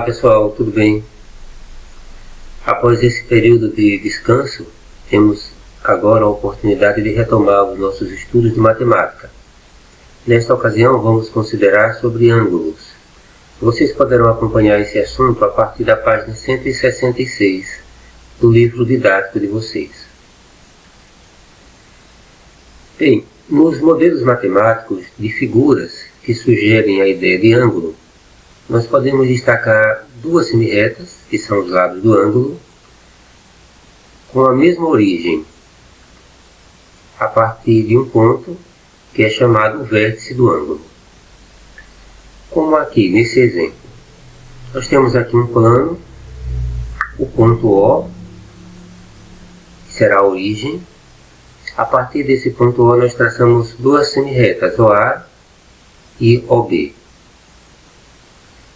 pessoal, tudo bem? Após esse período de descanso, temos agora a oportunidade de retomar os nossos estudos de matemática. Nesta ocasião, vamos considerar sobre ângulos. Vocês poderão acompanhar esse assunto a partir da página 166 do livro didático de vocês. Bem, nos modelos matemáticos de figuras que sugerem a ideia de ângulo, nós podemos destacar duas semirretas, que são os lados do ângulo, com a mesma origem, a partir de um ponto que é chamado o vértice do ângulo. Como aqui nesse exemplo, nós temos aqui um plano, o ponto O, que será a origem. A partir desse ponto O nós traçamos duas semirretas, OA e OB.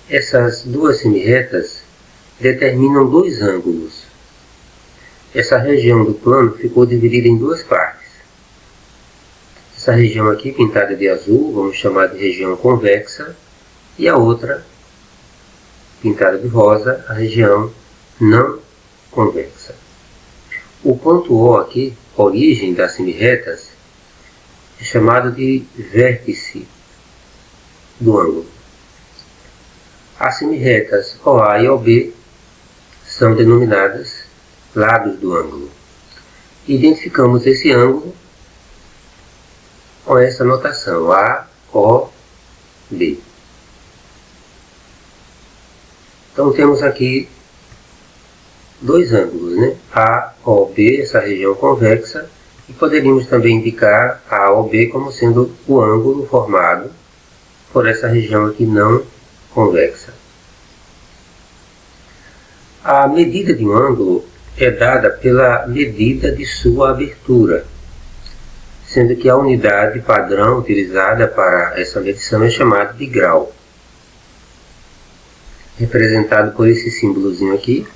Essas duas semirretas determinam dois ângulos. Essa região do plano ficou dividida em duas partes. Essa região aqui, pintada de azul, vamos chamar de região convexa, e a outra, pintada de rosa, a região não convexa. O ponto O aqui, origem das semirretas, é chamado de vértice do ângulo. As semirretas OA e OB são denominadas lados do ângulo. Identificamos esse ângulo com essa notação AOB. Então temos aqui dois ângulos, né? AOB, essa região convexa, e poderíamos também indicar AOB como sendo o ângulo formado por essa região aqui não convexa. A medida de um ângulo é dada pela medida de sua abertura, sendo que a unidade padrão utilizada para essa medição é chamada de grau, representado por esse símbolozinho aqui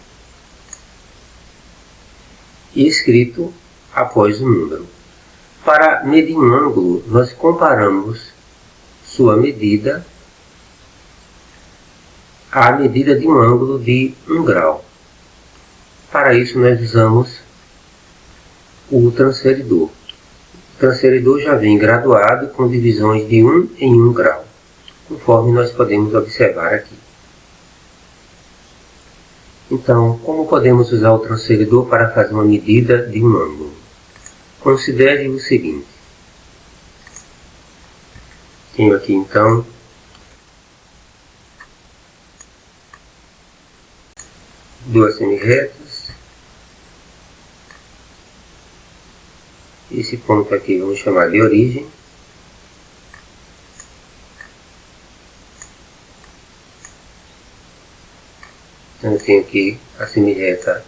e escrito após o número. Para medir um ângulo, nós comparamos sua medida à medida de um ângulo de 1 grau. Para isso nós usamos o transferidor. O transferidor já vem graduado com divisões de 1 em 1 grau, conforme nós podemos observar aqui. Então, como podemos usar o transferidor para fazer uma medida de um ângulo? Considere o seguinte. Tenho aqui então duas semirretas. Esse ponto aqui vamos chamar de origem. Então eu tenho aqui a semirreta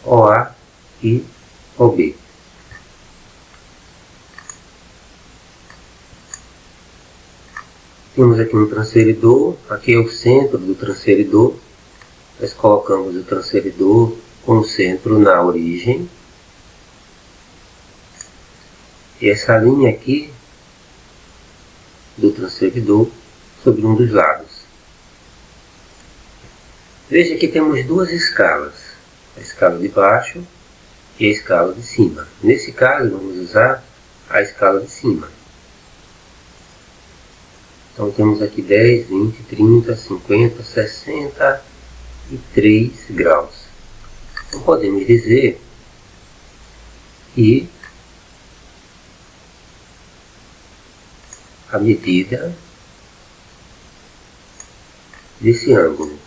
OA e OB. Temos aqui um transferidor, aqui é o centro do transferidor. Nós colocamos o transferidor com o centro na origem. E essa linha aqui do transferidor sobre um dos lados. Veja que temos duas escalas, a escala de baixo e a escala de cima. Nesse caso vamos usar a escala de cima. Então temos aqui 10, 20, 30, 50, 63 graus. Então podemos dizer que a medida desse ângulo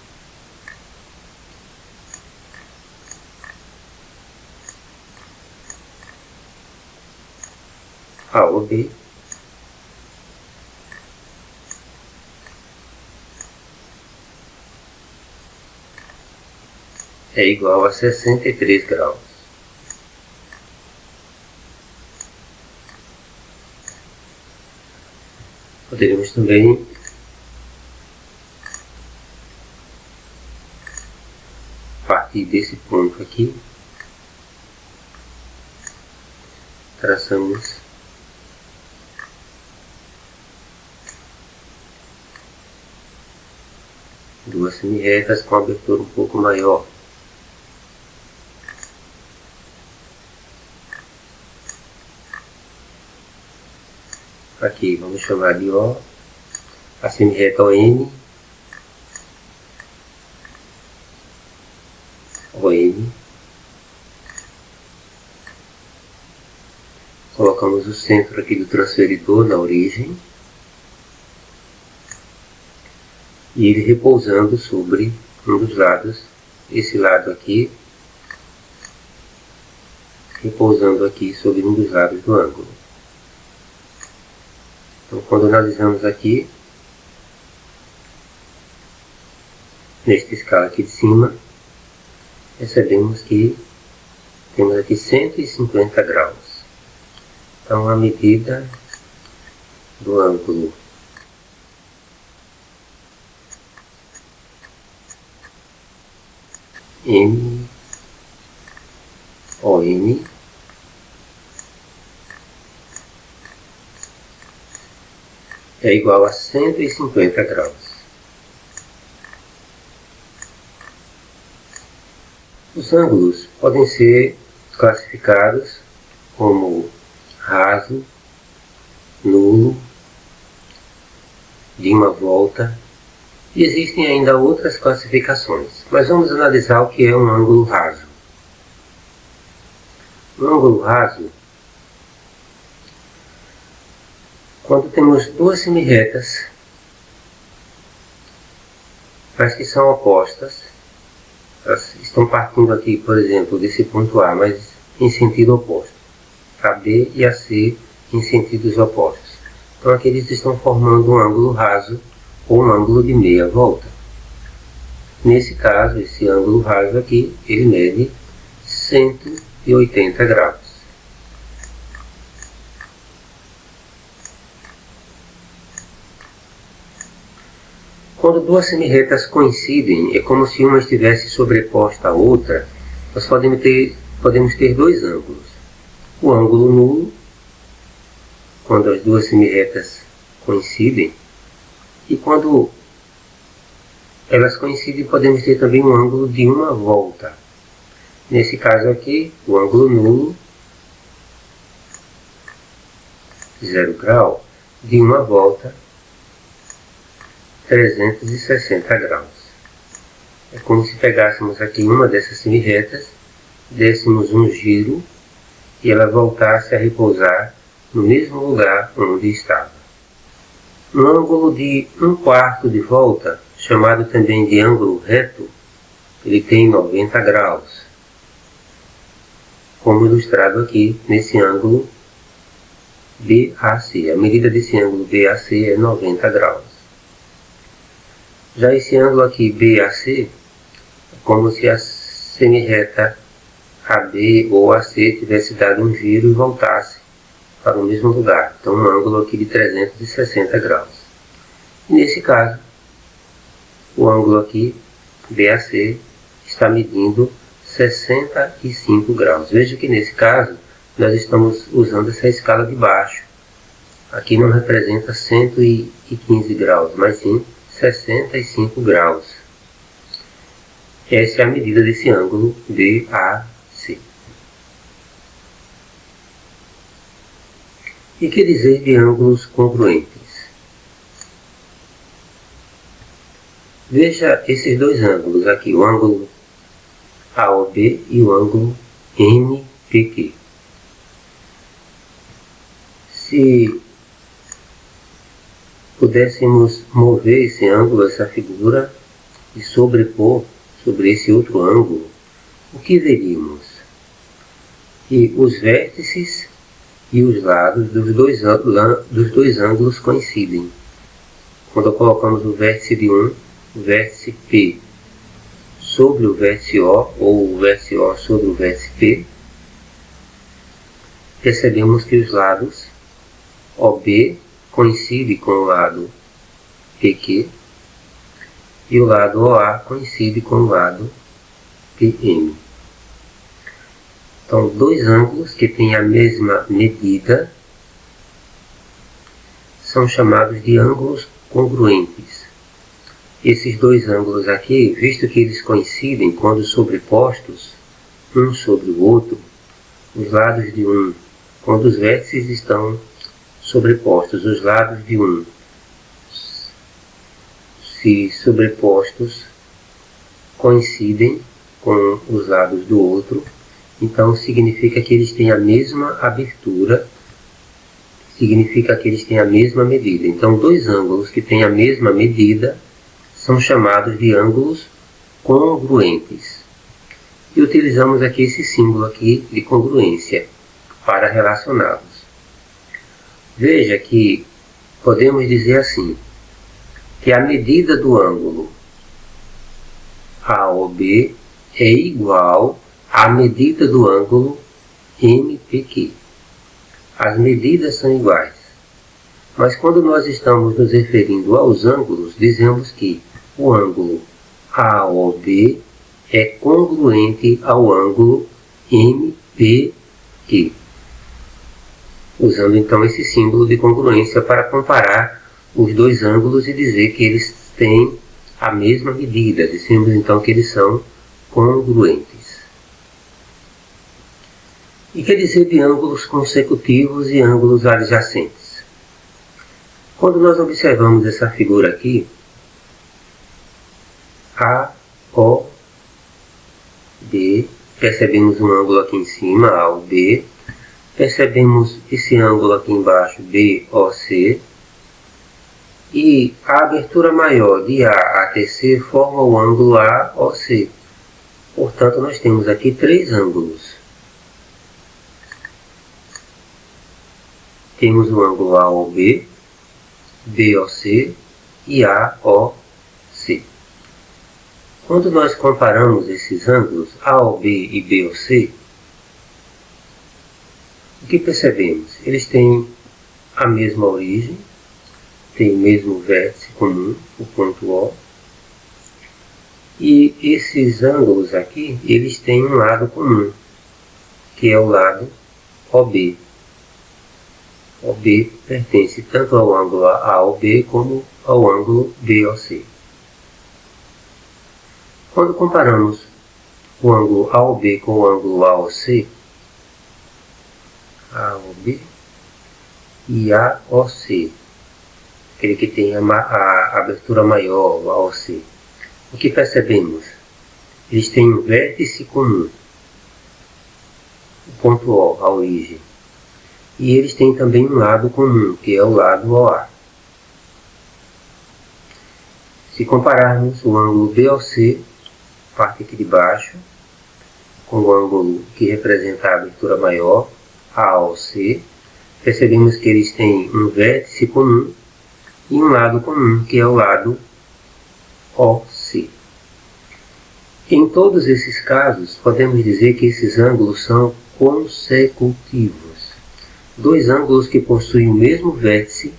AOB é igual a 63 graus. Poderíamos também partir desse ponto aqui, traçamos duas semi-retas com abertura um pouco maior. Aqui vamos chamar de O, a semi-reta ON, colocamos o centro aqui do transferidor na origem e ele repousando sobre um dos lados, esse lado aqui, repousando aqui sobre um dos lados do ângulo. Então, quando analisamos aqui, nesta escala aqui de cima, percebemos que temos aqui 150 graus. Então, a medida do ângulo MOM é igual a 150 graus. Os ângulos podem ser classificados como raso, nulo, de uma volta, e existem ainda outras classificações, mas vamos analisar o que é um ângulo raso. Um ângulo raso, quando temos duas semi-retas, mas que são opostas, elas estão partindo aqui, por exemplo, desse ponto A, mas em sentido oposto. A B e a C em sentidos opostos. Então aqui eles estão formando um ângulo raso ou um ângulo de meia volta. Nesse caso, esse ângulo raso aqui, ele mede 180 graus. Quando duas semi-retas coincidem, é como se uma estivesse sobreposta à outra, nós podemos ter dois ângulos. O ângulo nulo, quando as duas semi-retas coincidem, e quando elas coincidem, podemos ter também um ângulo de uma volta. Nesse caso aqui, o ângulo nulo, 0 grau, de uma volta, 360 graus. É como se pegássemos aqui uma dessas semi-retas, dessemos um giro, e ela voltasse a repousar no mesmo lugar onde estava. Um ângulo de 1/4 de volta, chamado também de ângulo reto, ele tem 90 graus, como ilustrado aqui nesse ângulo BAC. A medida desse ângulo BAC é 90 graus. Já esse ângulo aqui BAC é como se a semi-reta AB ou AC tivesse dado um giro e voltasse para o mesmo lugar. Então um ângulo aqui de 360 graus. E nesse caso, o ângulo aqui, BAC, está medindo 65 graus. Veja que nesse caso, nós estamos usando essa escala de baixo. Aqui não representa 115 graus, mas sim 65 graus. Essa é a medida desse ângulo BAC. E que dizer de ângulos congruentes? Veja esses dois ângulos aqui, o ângulo AOB e o ângulo NPQ. Se pudéssemos mover esse ângulo, essa figura, e sobrepor sobre esse outro ângulo, o que veríamos? Que os vértices e os lados dos dois ângulos coincidem. Quando colocamos o vértice de um, o vértice P sobre o vértice O, ou o vértice O sobre o vértice P, percebemos que os lados OB coincide com o lado PQ e o lado OA coincide com o lado PM. Então, dois ângulos que têm a mesma medida são chamados de ângulos congruentes. esses dois ângulos aqui, visto que eles coincidem quando sobrepostos um sobre o outro, os lados de um, quando os vértices estão sobrepostos, os lados de um se sobrepostos coincidem com os lados do outro, então significa que eles têm a mesma abertura, significa que eles têm a mesma medida. Então, dois ângulos que têm a mesma medida são chamados de ângulos congruentes. E utilizamos aqui esse símbolo aqui de congruência para relacioná-los. Veja que podemos dizer assim, que a medida do ângulo AOB é igual à medida do ângulo MPQ. As medidas são iguais, mas quando nós estamos nos referindo aos ângulos, dizemos que o ângulo AOB é congruente ao ângulo MPQ. Usando então esse símbolo de congruência para comparar os dois ângulos e dizer que eles têm a mesma medida. Dizemos então que eles são congruentes. E quer dizer de ângulos consecutivos e ângulos adjacentes? Quando nós observamos essa figura aqui, AOB, percebemos um ângulo aqui em cima, AOB, percebemos esse ângulo aqui embaixo, BOC, e a abertura maior de A até C forma o ângulo AOC. Portanto, nós temos aqui três ângulos. Temos o ângulo AOB, BOC e AOC. Quando nós comparamos esses ângulos AOB e BOC, o que percebemos? Eles têm a mesma origem, têm o mesmo vértice comum, o ponto O, e esses ângulos aqui, eles têm um lado comum, que é o lado OB. OB pertence tanto ao ângulo AOB como ao ângulo BOC. Quando comparamos o ângulo AOB com o ângulo AOC, AOB e AOC, aquele que tem a abertura maior, o AOC, o que percebemos? Eles têm um vértice comum, o ponto O, a origem, e eles têm também um lado comum, que é o lado OA. Se compararmos o ângulo BOC, parte aqui de baixo, com o ângulo que representa a abertura maior, AOC, percebemos que eles têm um vértice comum e um lado comum, que é o lado OC. Em todos esses casos, podemos dizer que esses ângulos são consecutivos. Dois ângulos que possuem o mesmo vértice,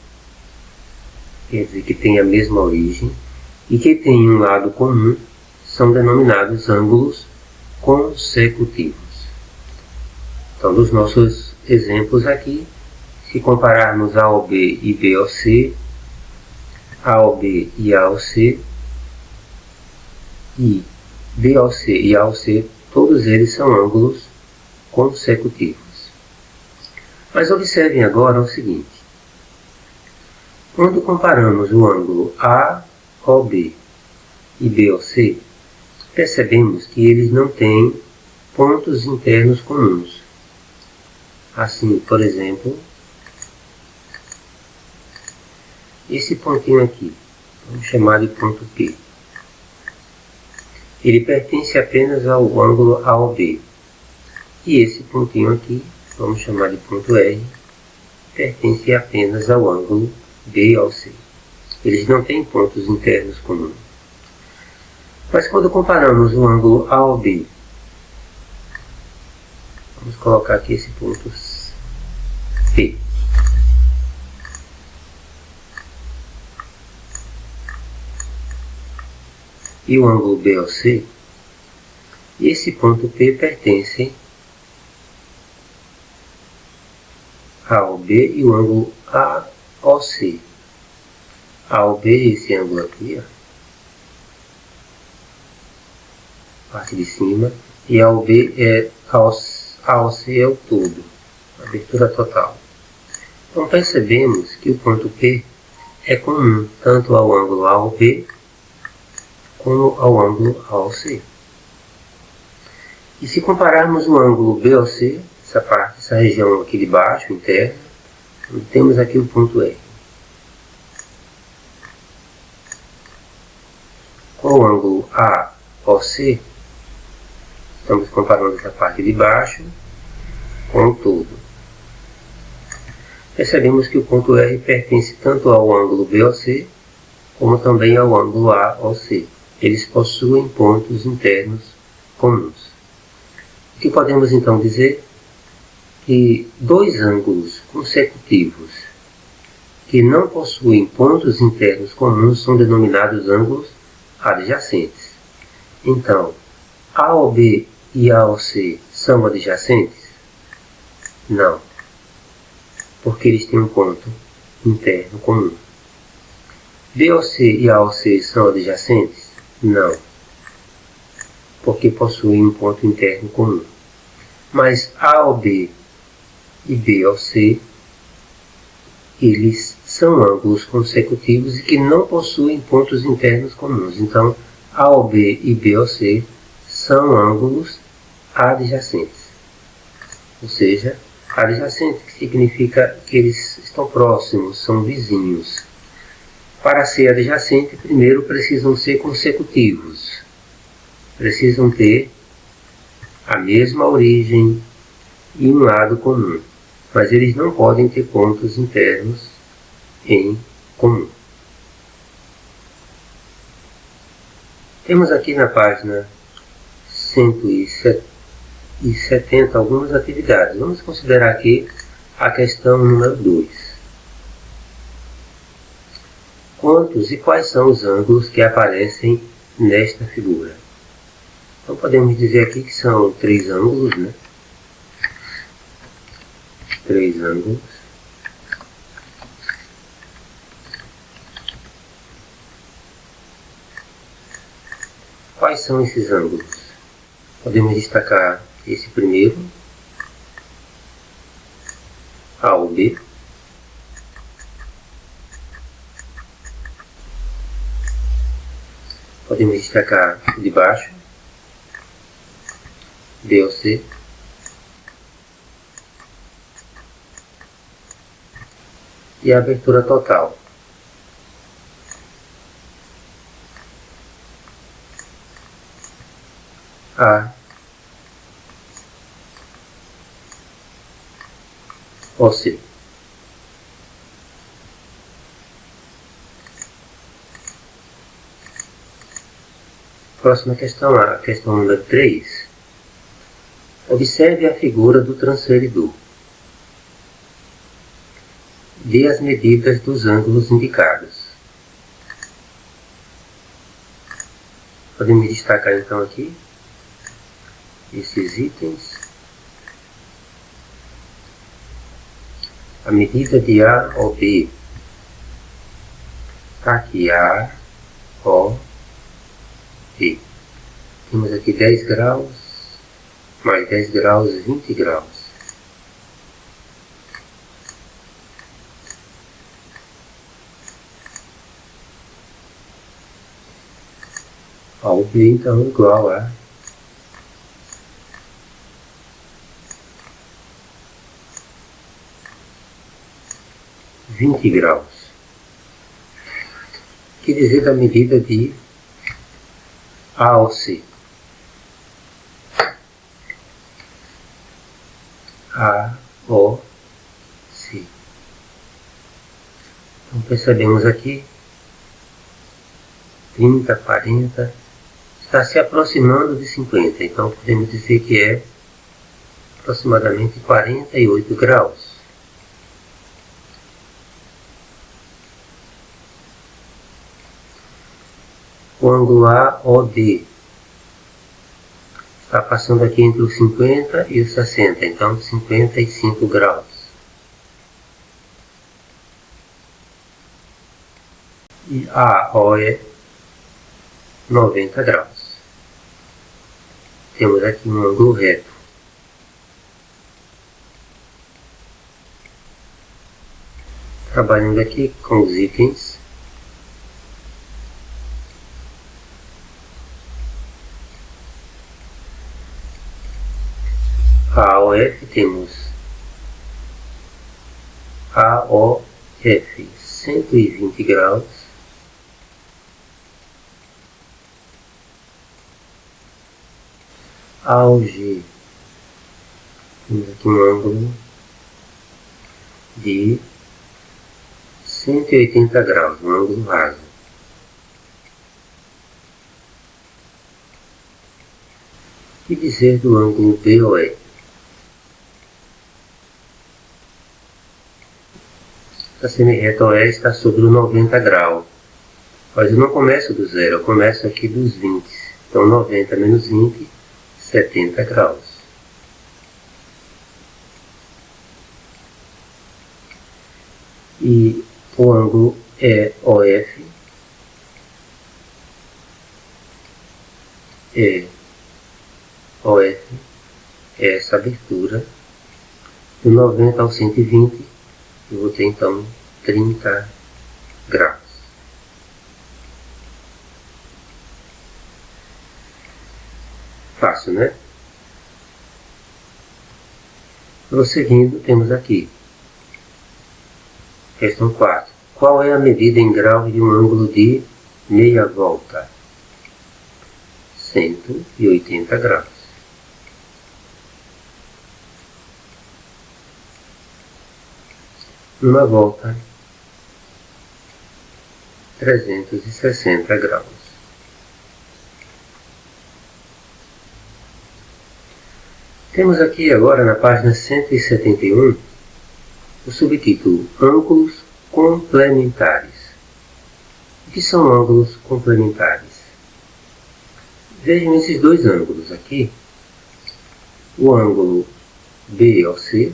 quer dizer que têm a mesma origem, e que têm um lado comum, são denominados ângulos consecutivos. Então, dos nossos exemplos aqui, se compararmos AOB e BOC, AOB e AOC, e BOC e AOC, todos eles são ângulos consecutivos. Mas observem agora o seguinte. Quando comparamos o ângulo AOB e BOC, percebemos que eles não têm pontos internos comuns. Assim, por exemplo, esse pontinho aqui, vamos chamar de ponto P. Ele pertence apenas ao ângulo AOB. E esse pontinho aqui, vamos chamar de ponto R, pertence apenas ao ângulo BOC. Eles não têm pontos internos comuns. Mas quando comparamos o ângulo AOB, vamos colocar aqui esse ponto P. E o ângulo BOC, esse ponto P pertence ao B e o ângulo AOC. AOB, esse ângulo aqui, ó, parte de cima, e AOB AOC é o todo, abertura total. Então percebemos que o ponto P é comum tanto ao ângulo AOB como ao ângulo AOC. E se compararmos o ângulo BOC, essa região aqui de baixo, interna, temos aqui o ponto R. Com o ângulo AOC, estamos comparando essa parte de baixo com o todo. Percebemos que o ponto R pertence tanto ao ângulo BOC como também ao ângulo AOC. Eles possuem pontos internos comuns. O que podemos então dizer? Que dois ângulos consecutivos que não possuem pontos internos comuns são denominados ângulos adjacentes. Então, AOB e AOC são adjacentes? Não, porque eles têm um ponto interno comum. BOC e AOC são adjacentes? Não, porque possuem um ponto interno comum. Mas AOB e BOC, eles são ângulos consecutivos e que não possuem pontos internos comuns. Então, AOB e BOC são ângulos adjacentes. Ou seja, adjacente significa que eles estão próximos, são vizinhos. Para ser adjacente, primeiro precisam ser consecutivos. Precisam ter a mesma origem e um lado comum. Mas eles não podem ter pontos internos em comum. Temos aqui na página 170 algumas atividades. Vamos considerar aqui a questão número 2. Quantos e quais são os ângulos que aparecem nesta figura? Então podemos dizer aqui que são 3 ângulos, né? 3 ângulos. Quais são esses ângulos? Podemos destacar esse primeiro, AOB. Podemos destacar o de baixo, BOC. E a abertura total. AOC. Próxima questão, a questão número 3. Observe a figura do transferidor. Dê as medidas dos ângulos indicados. Podemos destacar então aqui esses itens. A medida de AOB. Está aqui AOB. Temos aqui 10 graus, mais 10 graus, 20 graus. AOB então igual a 20 graus. O que dizer da medida de AOC? AOC. Então percebemos aqui 30, 40, está se aproximando de 50, então podemos dizer que é aproximadamente 48 graus. O ângulo AOD está passando aqui entre os 50 e os 60, então 55 graus. E AO é 90 graus. temos aqui um ângulo reto. Trabalhando aqui com os itens. A AOF temos AOF 120 graus. AOG temos aqui um ângulo de 180 graus, um ângulo raso. E dizer do ângulo BOE? A semi-reta OE está sobre o 90 graus, mas eu não começo do zero, eu começo aqui dos 20. Então 90 menos 20, 70 graus. E o ângulo EOF EOF é essa abertura do 90 ao 120. Eu vou ter então 30 graus. Fácil, né? Prosseguindo, temos aqui. Questão 4. Qual é a medida em graus de um ângulo de meia volta? 180 graus. Uma volta, 360 graus. Temos aqui agora na página 171 o subtítulo Ângulos complementares. O que são ângulos complementares? Vejam esses dois ângulos aqui. O ângulo BOC,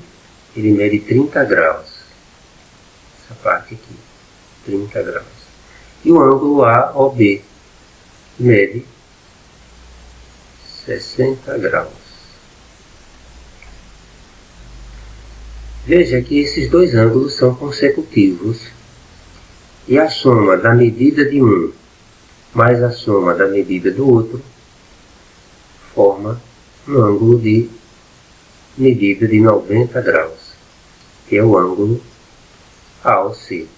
ele mede 30 graus. Essa parte aqui, 30 graus. E o ângulo AOB mede 60 graus. Veja que esses dois ângulos são consecutivos e a soma da medida de um mais a soma da medida do outro forma um ângulo de medida de 90 graus, que é o ângulo AOC.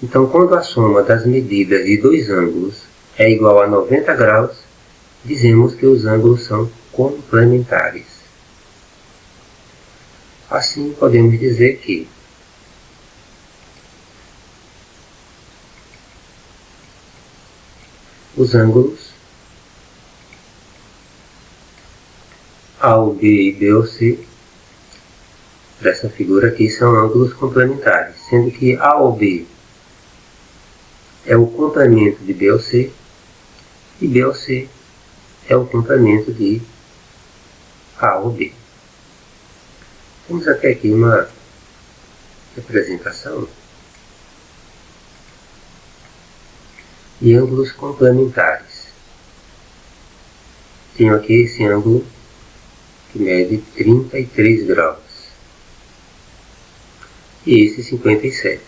Então, quando a soma das medidas de dois ângulos é igual a 90 graus, dizemos que os ângulos são complementares. Assim, podemos dizer que os ângulos AOB e BOC dessa figura aqui são ângulos complementares, sendo que AOB é o complemento de BOC e BOC é o complemento de AOB. Temos até aqui uma representação de ângulos complementares. Tenho aqui esse ângulo que mede 33 graus e esse 57.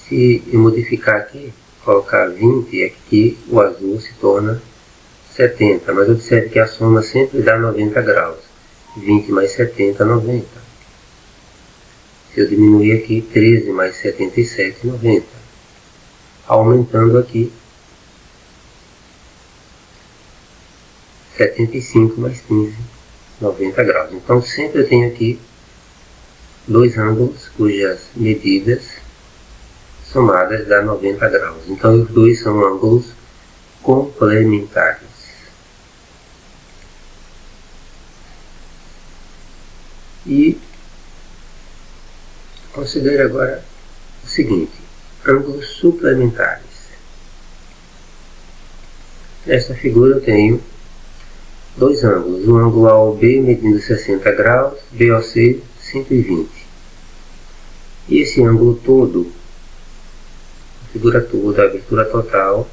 Se eu modificar aqui, colocar 20, aqui o azul se torna 70, mas observe que a soma sempre dá 90 graus. 20 mais 70, 90. Se eu diminuir aqui, 13 mais 77, 90. Aumentando aqui, 75 mais 15, 90 graus. Então, sempre eu tenho aqui dois ângulos cujas medidas somadas dá 90 graus. Então, os dois são ângulos complementares. E considere agora o seguinte, ângulos suplementares. Nesta figura eu tenho dois ângulos, o ângulo AOB medindo 60 graus, BOC 120. E esse ângulo todo, a figura toda, a abertura total,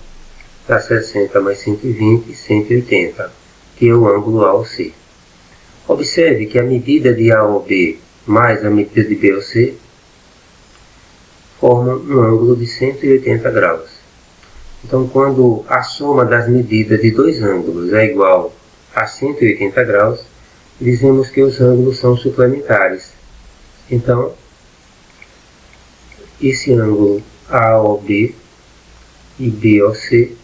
dá 60 mais 120, 180, que é o ângulo AOC. Observe que a medida de AOB mais a medida de BOC formam um ângulo de 180 graus. Então, quando a soma das medidas de dois ângulos é igual a 180 graus, dizemos que os ângulos são suplementares. Então, esse ângulo AOB e BOC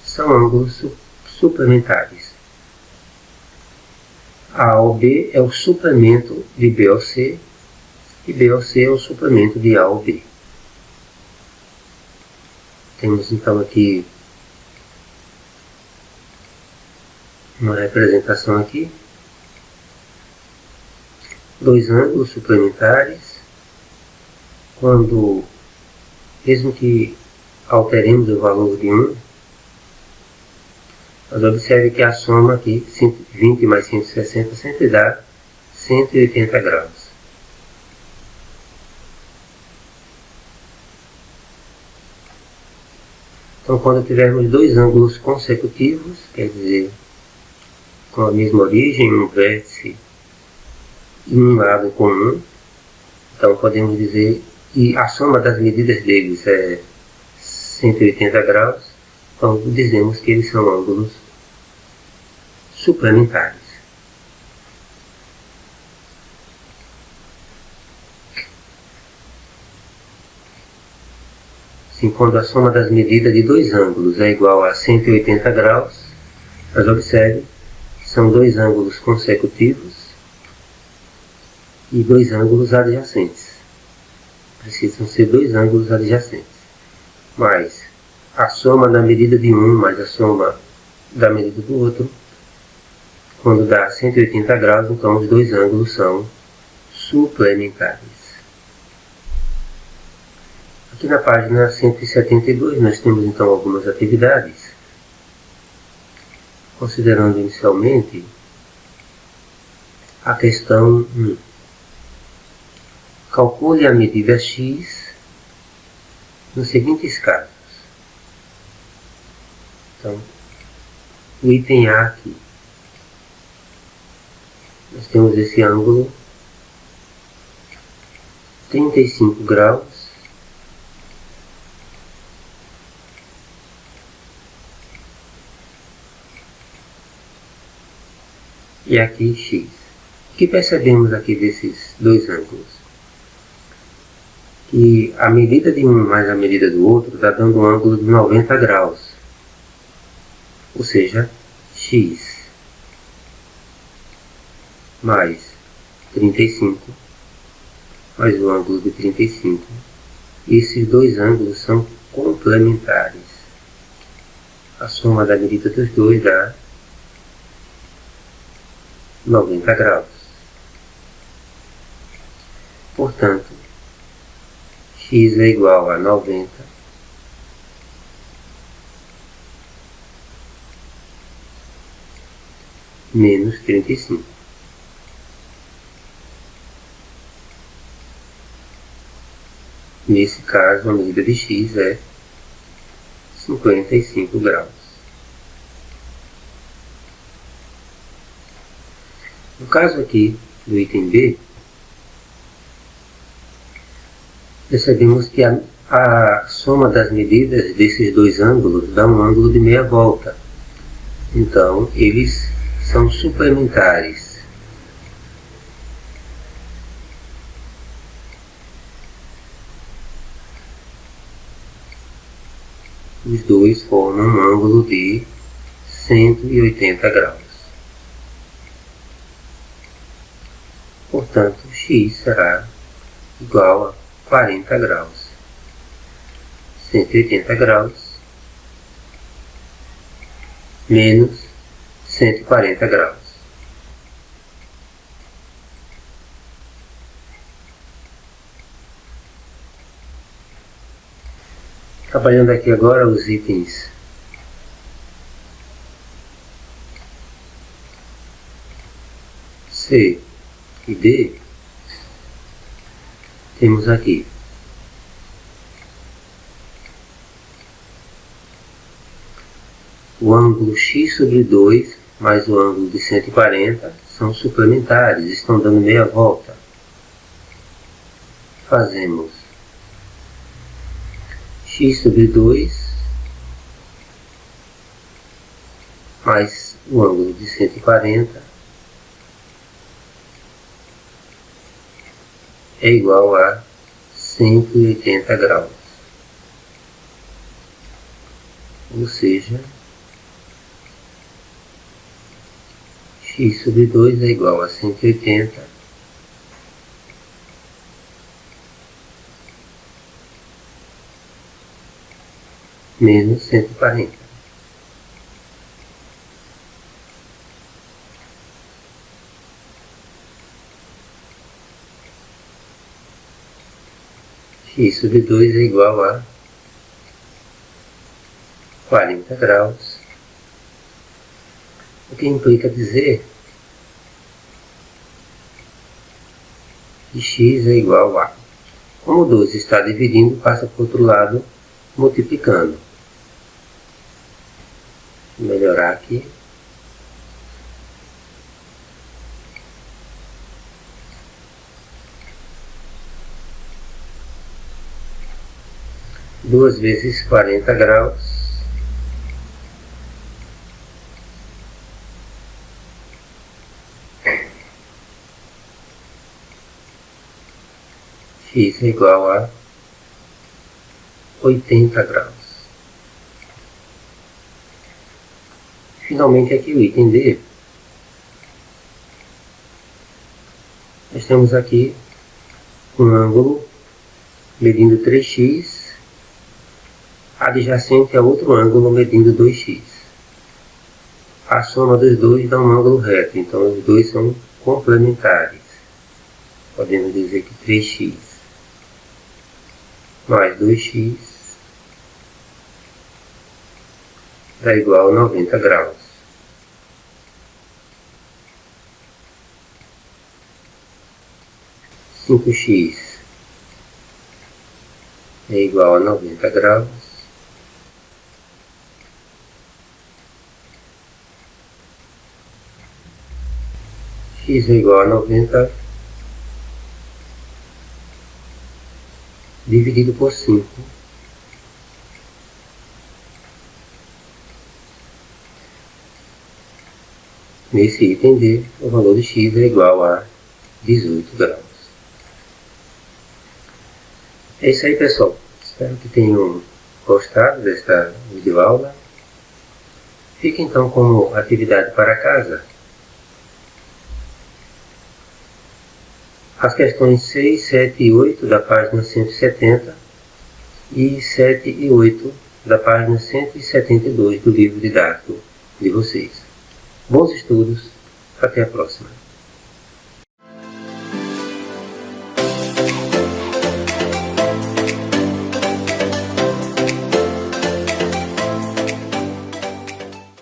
são ângulos suplementares. AOB é o suplemento de BOC e BOC é o suplemento de AOB. Temos então aqui uma representação aqui. Dois ângulos suplementares. Quando, mesmo que alteremos o valor de um, mas observe que a soma aqui, 120 mais 160, sempre dá 180 graus. Então, quando tivermos dois ângulos consecutivos, quer dizer, com a mesma origem, um vértice e um lado comum, então podemos dizer que a soma das medidas deles é 180 graus, então dizemos que eles são ângulos suplementares. Assim, quando a soma das medidas de dois ângulos é igual a 180 graus, mas observe que são dois ângulos consecutivos e dois ângulos adjacentes. Precisam ser dois ângulos adjacentes. Mas a soma da medida de um mais a soma da medida do outro, quando dá 180 graus, então os dois ângulos são suplementares. Aqui na página 172 nós temos então algumas atividades, considerando inicialmente a questão 1. Calcule a medida x nos seguintes casos. Então, o item A aqui, nós temos esse ângulo 35 graus e aqui x. O que percebemos aqui desses dois ângulos? Que a medida de um mais a medida do outro está dando um ângulo de 90 graus, ou seja, x mais 35 mais o ângulo de 35. Esses dois ângulos são complementares. A soma da medida dos dois dá 90 graus. Portanto, x é igual a 90 menos 35. Nesse caso, a medida de x é 55 graus. No caso aqui do item B, percebemos que a soma das medidas desses dois ângulos dá um ângulo de meia volta. Então, eles são suplementares. Os dois formam um ângulo de 180 graus. Portanto, x será igual a 40 graus. 180 graus menos 140 graus. Trabalhando aqui agora os itens C e D, temos aqui o ângulo x sobre 2 mais o ângulo de 140 são suplementares, estão dando meia volta. Fazemos x sobre 2 mais o ângulo de 140 é igual a 180 graus. Ou seja, x sobre 2 é igual a 180 menos 140. X sobre 2 é igual a 40 graus, o que implica dizer que x é igual a, como 12 está dividindo, passa para o outro lado multiplicando. Vou melhorar aqui. Duas vezes 40 graus x é igual a 80 graus. Finalmente aqui o item D. Nós temos aqui um ângulo medindo 3x, adjacente a outro ângulo medindo 2x. A soma dos dois dá um ângulo reto, então os dois são complementares. Podemos dizer que 3x mais 2x dá igual a 90 graus. Cinco x é igual a 90 graus. X é igual a 90 dividido por 5. Nesse item D, o valor de x é igual a 18 graus. É isso aí, pessoal. Espero que tenham gostado desta videoaula. Fica então como atividade para casa as questões 6, 7 e 8 da página 170 e 7 e 8 da página 172 do livro didático de vocês. Bons estudos, até a próxima.